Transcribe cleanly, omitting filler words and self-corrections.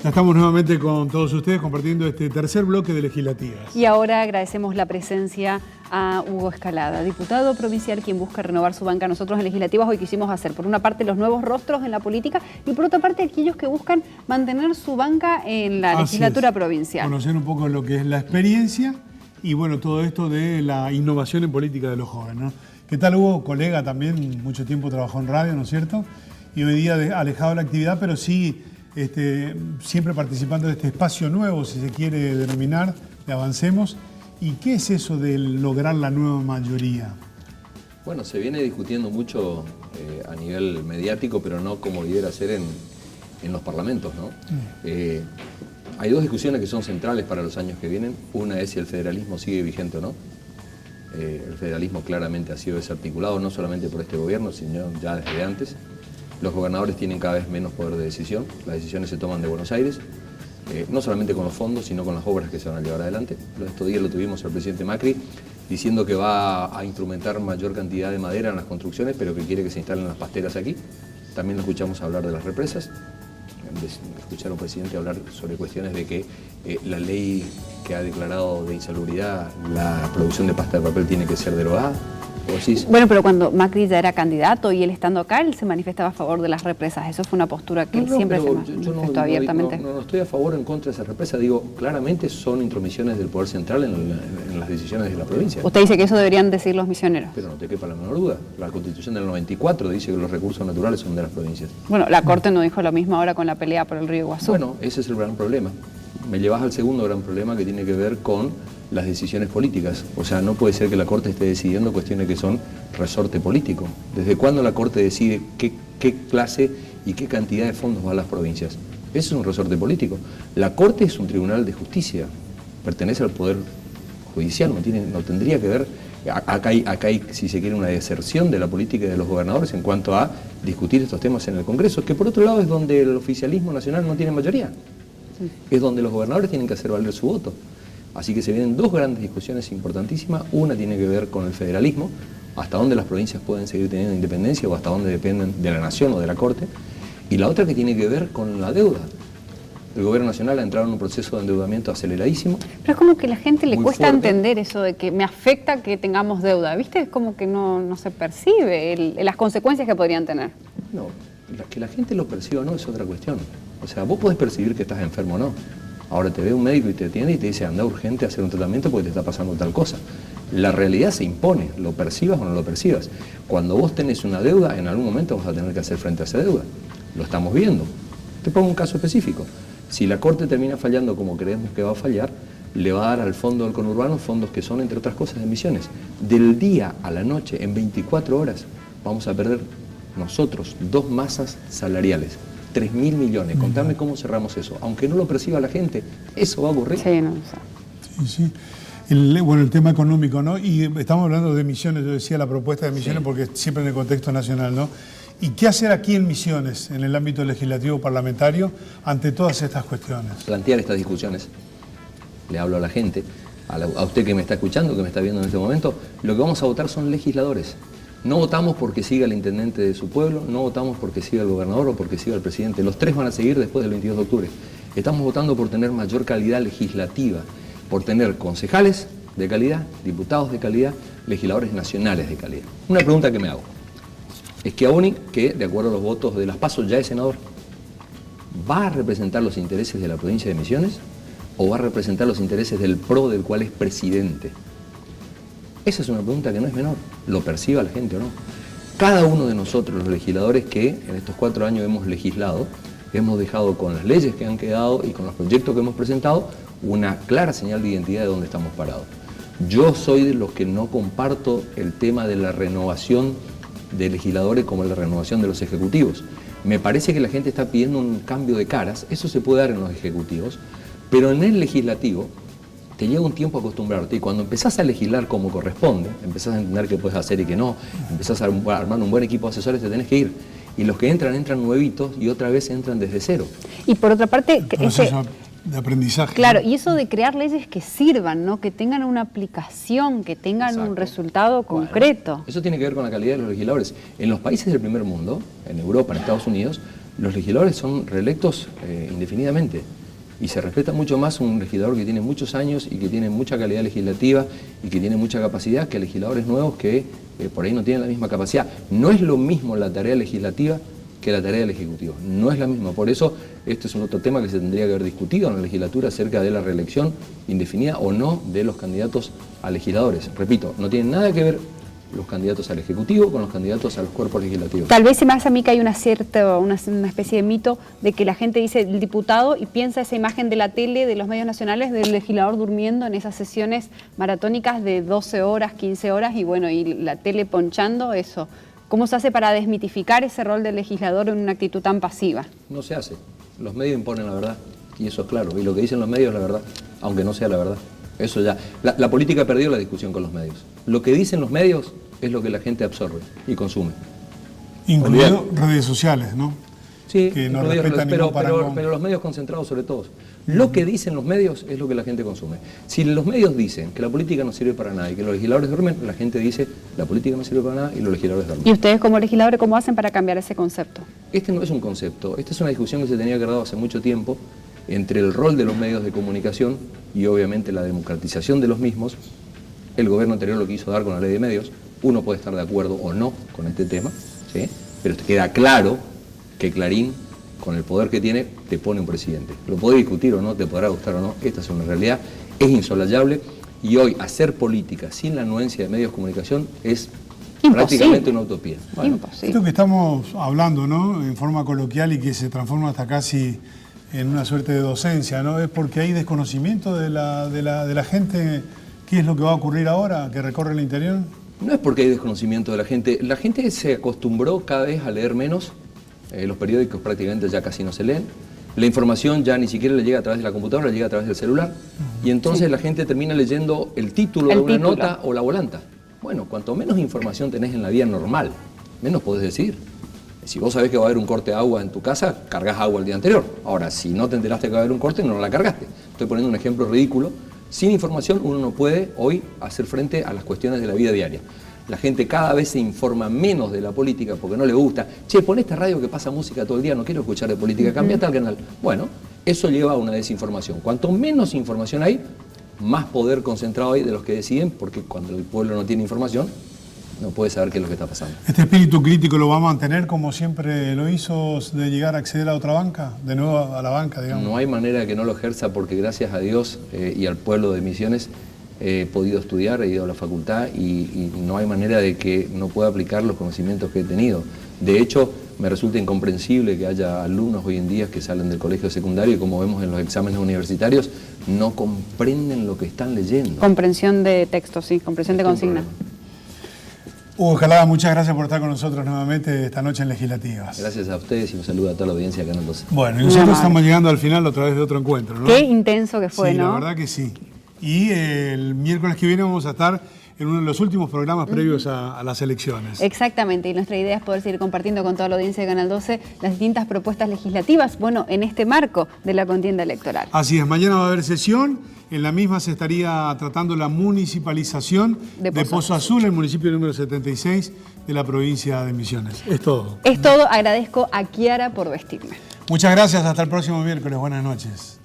Ya estamos nuevamente con todos ustedes compartiendo este tercer bloque de legislativas. Y ahora agradecemos la presencia a Hugo Escalada, diputado provincial, quien busca renovar su banca. Nosotros en legislativas hoy quisimos hacer, por una parte, los nuevos rostros en la política y por otra parte, aquellos que buscan mantener su banca en la legislatura provincial. Conocer un poco lo que es la experiencia y bueno, todo esto de la innovación en política de los jóvenes, ¿no? ¿Qué tal, Hugo? Colega también, mucho tiempo trabajó en radio, ¿no es cierto? Y hoy día alejado de la actividad, pero sí siempre participando de este espacio nuevo, si se quiere denominar, de Avancemos. ¿Y qué es eso de lograr la nueva mayoría? Bueno, se viene discutiendo mucho a nivel mediático, pero no como debiera ser en los parlamentos, ¿no? Hay dos discusiones que son centrales para los años que vienen. Una es si el federalismo sigue vigente o no. El federalismo claramente ha sido desarticulado, no solamente por este gobierno, sino ya desde antes. Los gobernadores tienen cada vez menos poder de decisión, las decisiones se toman de Buenos Aires, no solamente con los fondos, sino con las obras que se van a llevar adelante. Estos días lo tuvimos al presidente Macri diciendo que va a instrumentar mayor cantidad de madera en las construcciones, pero que quiere que se instalen las pasteras aquí. También lo escuchamos hablar de las represas, escuchar a un presidente hablar sobre cuestiones de que la ley que ha declarado de insalubridad la producción de pasta de papel tiene que ser derogada. Bueno, pero cuando Macri ya era candidato y él estando acá, él se manifestaba a favor de las represas. Eso fue una postura que él siempre se manifestó abiertamente. No estoy a favor o en contra de esa represa. Digo, claramente son intromisiones del Poder Central en las decisiones de la provincia. Usted dice que eso deberían decir los misioneros. Pero no te quepa la menor duda. La Constitución del 94 dice que los recursos naturales son de las provincias. Bueno, la Corte no dijo lo mismo ahora con la pelea por el río Iguazú. Bueno, ese es el gran problema. Me llevas al segundo gran problema que tiene que ver con las decisiones políticas. O sea, no puede ser que la Corte esté decidiendo cuestiones que son resorte político. ¿Desde cuándo la Corte decide qué clase y qué cantidad de fondos va a las provincias? Eso es un resorte político. La Corte es un tribunal de justicia, pertenece al Poder Judicial, no tendría que ver. Acá hay, si se quiere, una deserción de la política y de los gobernadores en cuanto a discutir estos temas en el Congreso, que por otro lado es donde el oficialismo nacional no tiene mayoría. Es donde los gobernadores tienen que hacer valer su voto. Así que se vienen dos grandes discusiones importantísimas. Una tiene que ver con el federalismo, hasta dónde las provincias pueden seguir teniendo independencia o hasta dónde dependen de la nación o de la Corte. Y la otra que tiene que ver con la deuda. El gobierno nacional ha entrado en un proceso de endeudamiento aceleradísimo. Pero es como que a la gente le cuesta entender eso de que me afecta que tengamos deuda. ¿Viste? Es como que no se percibe las consecuencias que podrían tener. No, que la gente lo perciba o no es otra cuestión. O sea, vos podés percibir que estás enfermo o no. Ahora te ve un médico y te atiende y te dice anda urgente a hacer un tratamiento porque te está pasando tal cosa. La realidad se impone, lo percibas o no lo percibas. Cuando vos tenés una deuda, en algún momento vas a tener que hacer frente a esa deuda. Lo estamos viendo. Te pongo un caso específico. Si la Corte termina fallando como creemos que va a fallar, le va a dar al fondo del conurbano fondos que son, entre otras cosas, de emisiones. Del día a la noche, en 24 horas, vamos a perder nosotros 2 masas salariales. 3.000 millones. Contame cómo cerramos eso. Aunque no lo perciba la gente, eso va a ocurrir. Sí, no, sí. El tema económico, ¿no? Y estamos hablando de Misiones, yo decía la propuesta de Misiones, sí, porque siempre en el contexto nacional, ¿no? ¿Y qué hacer aquí en Misiones, en el ámbito legislativo parlamentario, ante todas estas cuestiones? Plantear estas discusiones. Le hablo a la gente, a usted que me está escuchando, que me está viendo en este momento, lo que vamos a votar son legisladores. No votamos porque siga el intendente de su pueblo, no votamos porque siga el gobernador o porque siga el presidente. Los tres van a seguir después del 22 de octubre. Estamos votando por tener mayor calidad legislativa, por tener concejales de calidad, diputados de calidad, legisladores nacionales de calidad. Una pregunta que me hago. Schiavoni, que de acuerdo a los votos de las PASO ya es senador, ¿va a representar los intereses de la provincia de Misiones o va a representar los intereses del PRO del cual es presidente? Esa es una pregunta que no es menor, lo perciba la gente o no. Cada uno de nosotros, los legisladores que en estos 4 años hemos legislado, hemos dejado con las leyes que han quedado y con los proyectos que hemos presentado una clara señal de identidad de dónde estamos parados. Yo soy de los que no comparto el tema de la renovación de legisladores como la renovación de los ejecutivos. Me parece que la gente está pidiendo un cambio de caras, eso se puede dar en los ejecutivos, pero en el legislativo te lleva un tiempo a acostumbrarte y cuando empezás a legislar como corresponde, empezás a entender qué puedes hacer y qué no, empezás a armar un buen equipo de asesores, te tenés que ir. Y los que entran nuevitos y otra vez entran desde cero. Y por otra parte, de aprendizaje. Claro, y eso de crear leyes que sirvan, ¿no? Que tengan una aplicación, que tengan un resultado concreto. Eso tiene que ver con la calidad de los legisladores. En los países del primer mundo, en Europa, en Estados Unidos, Los legisladores son reelectos indefinidamente y se respeta mucho más un legislador que tiene muchos años y que tiene mucha calidad legislativa y que tiene mucha capacidad que legisladores nuevos que por ahí no tienen la misma capacidad. No es lo mismo la tarea legislativa que la tarea del Ejecutivo, no es la misma. Por eso este es un otro tema que se tendría que haber discutido en la legislatura acerca de la reelección indefinida o no de los candidatos a legisladores. Repito, no tienen nada que ver los candidatos al Ejecutivo con los candidatos a los cuerpos legislativos. Tal vez se me hace a mí que hay una especie de mito de que la gente dice el diputado y piensa esa imagen de la tele, de los medios nacionales, del legislador durmiendo en esas sesiones maratónicas de 12 horas, 15 horas y bueno, y la tele ponchando eso. ¿Cómo se hace para desmitificar ese rol del legislador en una actitud tan pasiva? No se hace. Los medios imponen la verdad y eso es claro. Y lo que dicen los medios es la verdad, aunque no sea la verdad. Eso ya. La política perdió la discusión con los medios. Lo que dicen los medios es lo que la gente absorbe y consume. Incluido redes sociales, ¿no? Sí, que no respetan pero los medios concentrados sobre todos. Lo que dicen los medios es lo que la gente consume. Si los medios dicen que la política no sirve para nada y que los legisladores duermen, la gente dice la política no sirve para nada y los legisladores duermen. ¿Y ustedes como legisladores cómo hacen para cambiar ese concepto? Este no es un concepto, esta es una discusión que se tenía que haber dado hace mucho tiempo entre el rol de los medios de comunicación y obviamente la democratización de los mismos. El gobierno anterior lo quiso dar con la ley de medios. Uno puede estar de acuerdo o no con este tema, ¿sí? Pero te queda claro que Clarín, con el poder que tiene, te pone un presidente. Lo podés discutir o no, te podrá gustar o no, esta es una realidad, es insolayable y hoy hacer política sin la anuencia de medios de comunicación es prácticamente una utopía. Bueno, esto que estamos hablando, ¿no?, en forma coloquial y que se transforma hasta casi en una suerte de docencia, ¿no?, es porque hay desconocimiento de la gente. ¿Qué es lo que va a ocurrir ahora, que recorre el interior? No es porque hay desconocimiento de la gente. La gente se acostumbró cada vez a leer menos. Los periódicos prácticamente ya casi no se leen. La información ya ni siquiera le llega a través de la computadora, le llega a través del celular. Y entonces la gente termina leyendo el título de una nota o la volanta. Bueno, cuanto menos información tenés en la vida normal, menos podés decir. Si vos sabés que va a haber un corte de agua en tu casa, cargas agua el día anterior. Ahora, si no te enteraste que va a haber un corte, no la cargaste. Estoy poniendo un ejemplo ridículo. Sin información uno no puede hoy hacer frente a las cuestiones de la vida diaria. La gente cada vez se informa menos de la política porque no le gusta. Che, pon esta radio que pasa música todo el día, no quiero escuchar de política, cambiate al canal. Bueno, eso lleva a una desinformación. Cuanto menos información hay, más poder concentrado hay de los que deciden, porque cuando el pueblo no tiene información, no puede saber qué es lo que está pasando. ¿Este espíritu crítico lo va a mantener como siempre lo hizo, de llegar a acceder a otra banca? De nuevo a la banca, digamos. No hay manera de que no lo ejerza porque gracias a Dios y al pueblo de Misiones he podido estudiar, he ido a la facultad y no hay manera de que no pueda aplicar los conocimientos que he tenido. De hecho, me resulta incomprensible que haya alumnos hoy en día que salen del colegio secundario y como vemos en los exámenes universitarios, no comprenden lo que están leyendo. Comprensión de texto, sí, comprensión de consigna. Hugo Escalada, muchas gracias por estar con nosotros nuevamente esta noche en Legislativas. Gracias a ustedes y un saludo a toda la audiencia de Canal 12. Bueno, y nosotros estamos llegando al final otra vez de otro encuentro, ¿no? Qué intenso que fue, sí, ¿no? La verdad que sí. Y el miércoles que viene vamos a estar en uno de los últimos programas previos a las elecciones. Exactamente, y nuestra idea es poder seguir compartiendo con toda la audiencia de Canal 12 las distintas propuestas legislativas, bueno, en este marco de la contienda electoral. Así es, mañana va a haber sesión, en la misma se estaría tratando la municipalización de Pozo Azul, el municipio número 76 de la provincia de Misiones. Es todo. Es todo, agradezco a Kiara por vestirme. Muchas gracias, hasta el próximo miércoles, buenas noches.